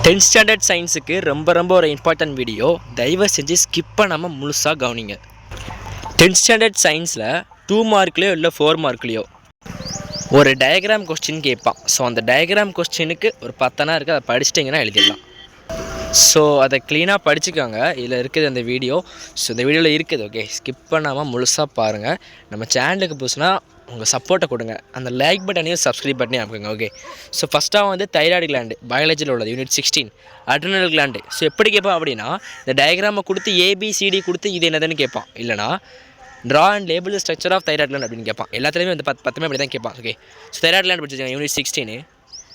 10th standard சயின்ஸுக்கு ரொம்ப ஒரு important video. தயவு செஞ்சு ஸ்கிப் பண்ணாமல் முழுசாக கவனிங்க. 10th ஸ்டாண்டர்ட் சயின்ஸில் 2 மார்க்லேயோ இல்லை 4 மார்க்லேயோ ஒரு டயக்ராம் கொஸ்டின் கேட்பான். ஸோ அந்த டயக்ராம் கொஸ்டினுக்கு ஒரு 10 இருக்குது, அதை படிச்சிட்டிங்கன்னா எழுதிடலாம். ஸோ அதை க்ளீனாக படிச்சுக்கோங்க. இதில் இருக்குது அந்த வீடியோ. ஸோ இந்த வீடியோவில் இருக்குது. ஓகே, ஸ்கிப் பண்ணாமல் முழுசாக பாருங்கள். நம்ம சேனலுக்கு புதுசுனா உங்கள் சப்போர்ட்டை கொடுங்க. அந்த லைக் பட்டனையும் சப்ஸ்கிரைப் பட்டனையும் அமைக்குங்க. ஓகே, ஸோ ஃபஸ்ட்டாக வந்து தைராய்டு கிளாண்டு பயாலஜியில் உள்ளது, யூனிட் 16 அட்ரினல் கிளாண்டு. ஸோ எப்படி கேட்பான் அப்படின்னா, இந்த டயக்ராமை கொடுத்து ஏபிசிடி கொடுத்து இது என்னதுன்னு கேட்பான். இல்லைனா draw and label structure of thyroid gland அப்படின்னு கேட்பான். எல்லாத்துலேயுமே வந்து 10 அப்படி தான் கேட்பான். ஓகே, ஸோ தைராய்டு கிளாண்ட் படிச்சிருக்காங்க unit 16,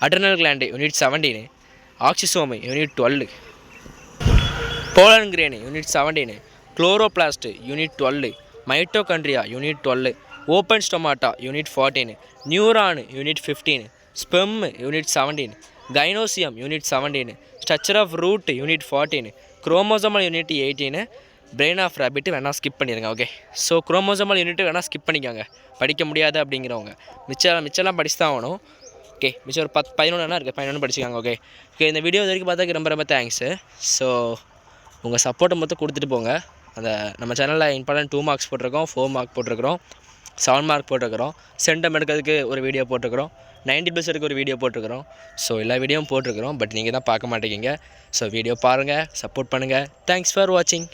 adrenal gland unit 17, oxysome unit 12, pollen grain unit 17, chloroplast unit 12, mitochondria unit 12, open stomata unit 14, neuron unit 15, sperm unit 17, gynoecium unit 17, structure of root unit 14, chromosomal unit 18, brain of rabbit வேணால் ஸ்கிப் பண்ணிடுங்க. Okay, so chromosomal unit வேணால் skip பண்ணிக்கோங்க, படிக்க முடியாது அப்படிங்கிறவங்க. மிச்சம்லாம் படிச்சு தான் ஆகணும். ஓகே, மிச்சம் ஒரு 11 இருக்குது, 11 படிச்சுக்காங்க. ஓகே, இந்த வீடியோ இது வரைக்கும் பார்த்ததுக்கு ரொம்ப தேங்க்ஸு. ஸோ உங்கள் சப்போர்ட்டை மொத்தம் கொடுத்துட்டு போங்க. அந்த நம்ம சேனலில் இம்பார்ட்டன்ட் 2 மார்க்ஸ் போட்டிருக்கோம், 4 மார்க் போட்டிருக்கிறோம், 7 மார்க் போட்டிருக்கிறோம், சென்டம் எடுக்கிறதுக்கு ஒரு வீடியோ போட்டிருக்கிறோம், 90% ஒரு வீடியோ போட்டிருக்கிறோம். ஸோ எல்லா வீடியோவும் போட்டிருக்கிறோம். பட் நீங்கள் தான் பார்க்க மாட்டேங்கிங்க. ஸோ வீடியோ பாருங்கள், சப்போர்ட் பண்ணுங்கள். தேங்க்ஸ் ஃபார் வாட்சிங்.